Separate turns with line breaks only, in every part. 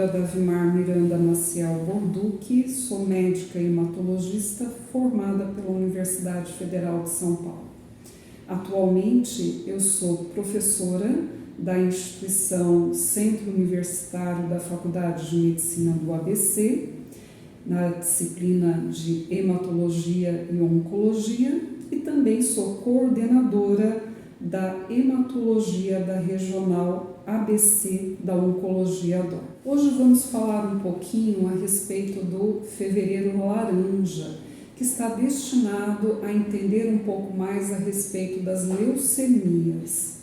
doutora Davimar Miranda Maciel Borducchi, sou médica hematologista formada pela Universidade Federal de São Paulo. Atualmente, eu sou professora da instituição Centro Universitário da Faculdade de Medicina do ABC, na disciplina de Hematologia e Oncologia, e também sou coordenadora da Hematologia da Regional ABC da Oncologia DOR. Hoje vamos falar um pouquinho a respeito do Fevereiro Laranja, que está destinado a entender um pouco mais a respeito das leucemias.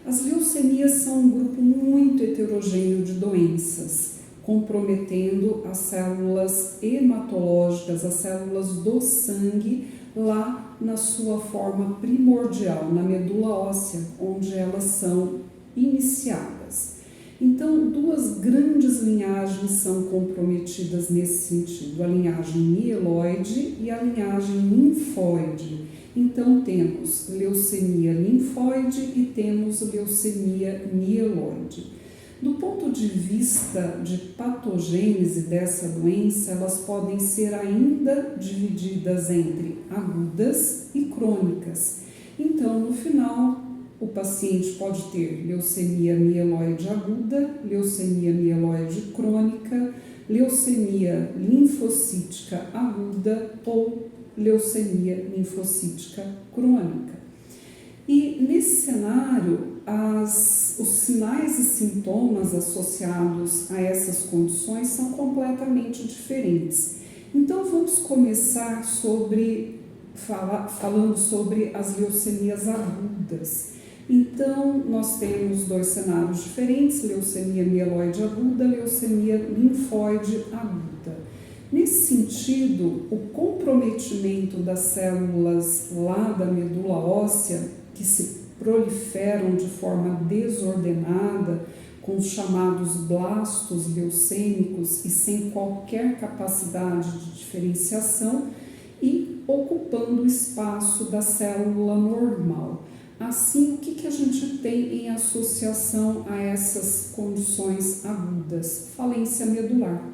As leucemias são um grupo muito heterogêneo de doenças, comprometendo as células hematológicas, as células do sangue, lá na sua forma primordial, na medula óssea, onde elas são iniciadas. Então, duas grandes linhagens são comprometidas nesse sentido, a linhagem mieloide e a linhagem linfóide. Então, temos leucemia linfóide e temos leucemia mieloide. Do ponto de vista de patogênese dessa doença, elas podem ser ainda divididas entre agudas e crônicas. Então, no final, o paciente pode ter leucemia mieloide aguda, leucemia mieloide crônica, leucemia linfocítica aguda ou leucemia linfocítica crônica. E nesse cenário, os sinais e sintomas associados a essas condições são completamente diferentes. Então vamos começar falando sobre as leucemias agudas. Então nós temos dois cenários diferentes, leucemia mieloide aguda, leucemia linfóide aguda. Nesse sentido, o comprometimento das células lá da medula óssea, que se proliferam de forma desordenada, com os chamados blastos leucêmicos e sem qualquer capacidade de diferenciação e ocupando o espaço da célula normal. Assim, o que a gente tem em associação a essas condições agudas? Falência medular.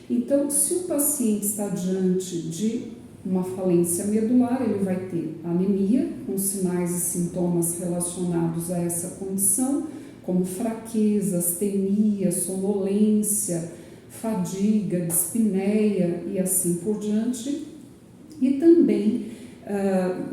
Então, se o paciente está diante de uma falência medular, ele vai ter anemia, com sinais e sintomas relacionados a essa condição, como fraqueza, astenia, sonolência, fadiga, dispneia e assim por diante. E também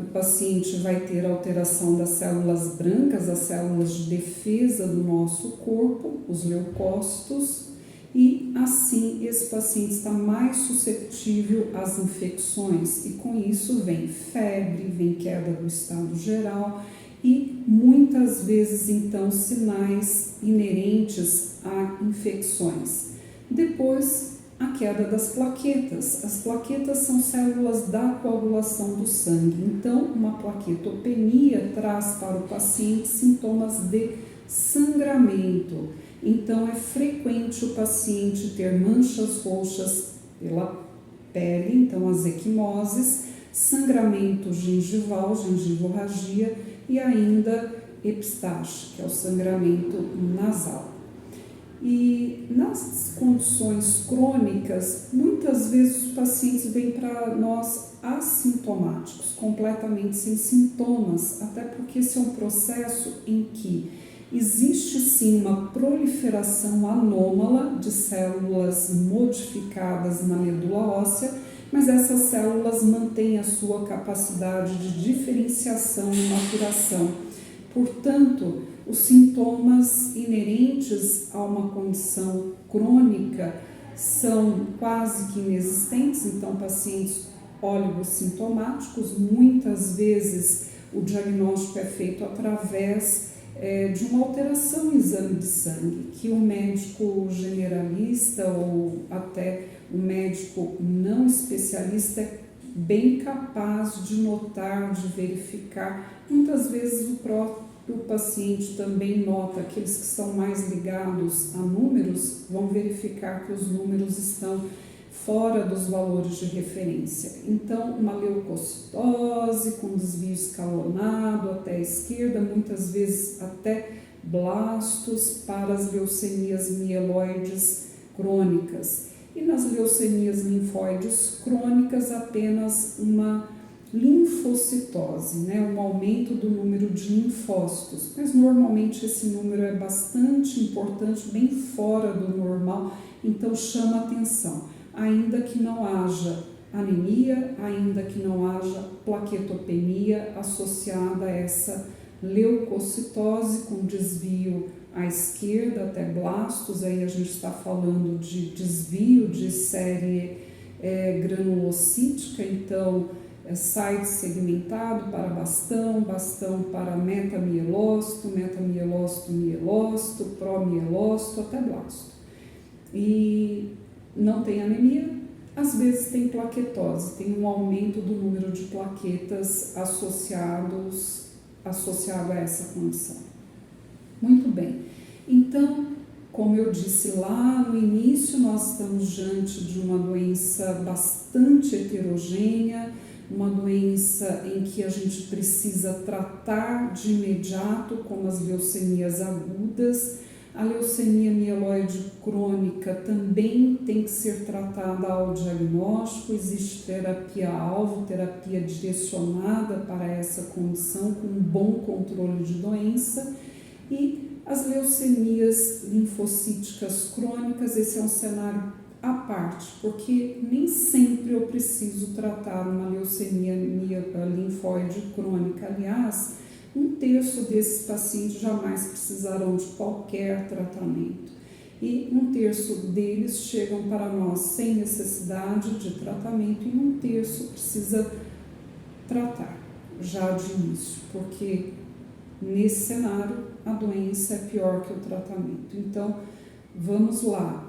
o paciente vai ter alteração das células brancas, as células de defesa do nosso corpo, os leucócitos, e assim esse paciente está mais suscetível às infecções e com isso vem febre, vem queda do estado geral e muitas vezes então sinais inerentes a infecções. Depois a queda das plaquetas. As plaquetas são células da coagulação do sangue, então uma plaquetopenia traz para o paciente sintomas de sangramento. Então, é frequente o paciente ter manchas roxas pela pele, então as equimoses, sangramento gengival, gengivorragia e ainda epistaxe, que é o sangramento nasal. E nas condições crônicas, muitas vezes os pacientes vêm para nós assintomáticos, completamente sem sintomas, até porque esse é um processo em que existe sim uma proliferação anômala de células modificadas na medula óssea, mas essas células mantêm a sua capacidade de diferenciação e maturação. Portanto, os sintomas inerentes a uma condição crônica são quase que inexistentes, então pacientes oligossintomáticos, muitas vezes o diagnóstico é feito através de uma alteração no exame de sangue, que o médico generalista ou até o médico não especialista é bem capaz de notar, de verificar. Muitas vezes o próprio paciente também nota, aqueles que são mais ligados a números vão verificar que os números estão fora dos valores de referência. Então, uma leucocitose com desvio escalonado até a esquerda, muitas vezes até blastos para as leucemias mieloides crônicas. E nas leucemias linfóides crônicas, apenas uma linfocitose, né? Um aumento do número de linfócitos, mas normalmente esse número é bastante importante, bem fora do normal, então chama atenção, ainda que não haja anemia, ainda que não haja plaquetopenia associada a essa leucocitose com desvio à esquerda até blastos. Aí a gente está falando de desvio de série granulocítica, então site segmentado para bastão, bastão para metamielócito, metamielócito, mielócito, promielócito até blasto. E não tem anemia, às vezes tem plaquetose, tem um aumento do número de plaquetas associado a essa condição. Muito bem, então, como eu disse lá no início, nós estamos diante de uma doença bastante heterogênea, uma doença em que a gente precisa tratar de imediato, como as leucemias agudas. A leucemia mieloide crônica também tem que ser tratada ao diagnóstico, existe terapia-alvo, terapia direcionada para essa condição, com um bom controle de doença. E as leucemias linfocíticas crônicas, esse é um cenário à parte, porque nem sempre eu preciso tratar uma leucemia linfóide crônica. Aliás, 1/3 desses pacientes jamais precisarão de qualquer tratamento. E 1/3 deles chegam para nós sem necessidade de tratamento e 1/3 precisa tratar já de início, porque nesse cenário a doença é pior que o tratamento. Então, vamos lá.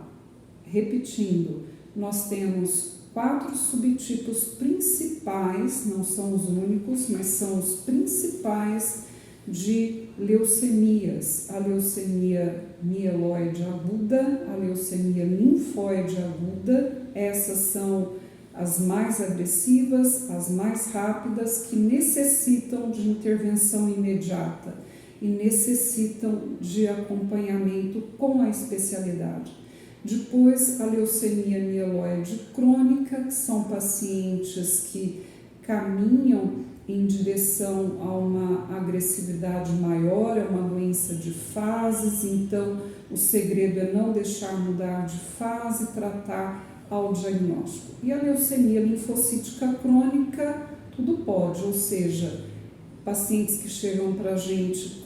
Repetindo, nós temos 4 subtipos principais, não são os únicos, mas são os principais de leucemias. A leucemia mieloide aguda, a leucemia linfóide aguda, essas são as mais agressivas, as mais rápidas, que necessitam de intervenção imediata e necessitam de acompanhamento com a especialidade. Depois, a leucemia mieloide crônica, que são pacientes que caminham em direção a uma agressividade maior, é uma doença de fases, então o segredo é não deixar mudar de fase, tratar ao diagnóstico. E a leucemia linfocítica crônica, tudo pode, ou seja, pacientes que chegam para a gente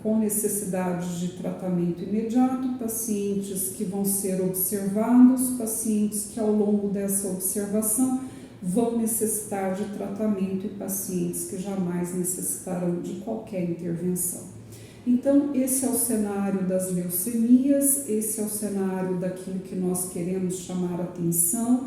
com necessidade de tratamento imediato, pacientes que vão ser observados, pacientes que ao longo dessa observação vão necessitar de tratamento e pacientes que jamais necessitarão de qualquer intervenção. Então, esse é o cenário das leucemias, esse é o cenário daquilo que nós queremos chamar a atenção,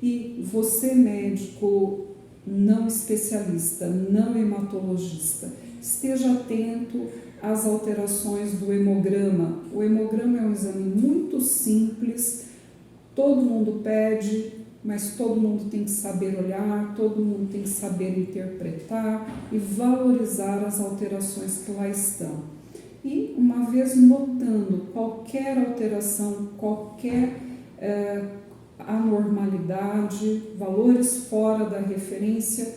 e você, médico não especialista, não hematologista, esteja atento às alterações do hemograma. O hemograma é um exame muito simples, todo mundo pede, mas todo mundo tem que saber olhar, todo mundo tem que saber interpretar e valorizar as alterações que lá estão. E uma vez notando qualquer alteração, qualquer anormalidade, valores fora da referência,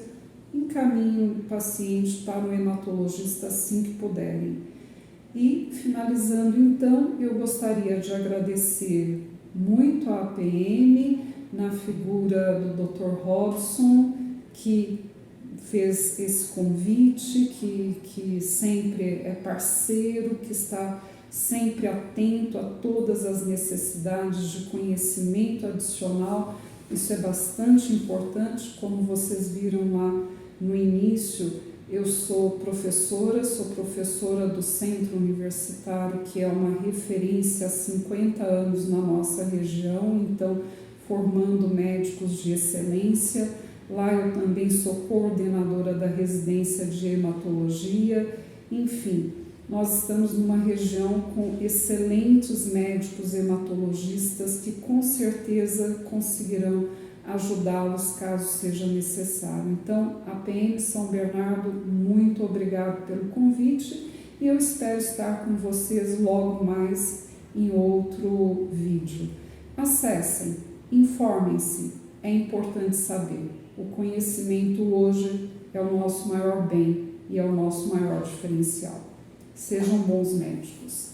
encaminhem o paciente para o hematologista assim que puderem. E, finalizando então, eu gostaria de agradecer muito a APM, na figura do Dr. Robson, que fez esse convite, que sempre é parceiro, que está sempre atento a todas as necessidades de conhecimento adicional. Isso é bastante importante, como vocês viram lá no início. Eu sou professora do Centro Universitário, que é uma referência há 50 anos na nossa região, então formando médicos de excelência. Lá eu também sou coordenadora da residência de hematologia. Enfim, nós estamos numa região com excelentes médicos hematologistas que com certeza conseguirão ajudá-los caso seja necessário. Então, a PM São Bernardo, muito obrigado pelo convite e eu espero estar com vocês logo mais em outro vídeo. Acessem, informem-se, é importante saber. O conhecimento hoje é o nosso maior bem e é o nosso maior diferencial. Sejam bons médicos.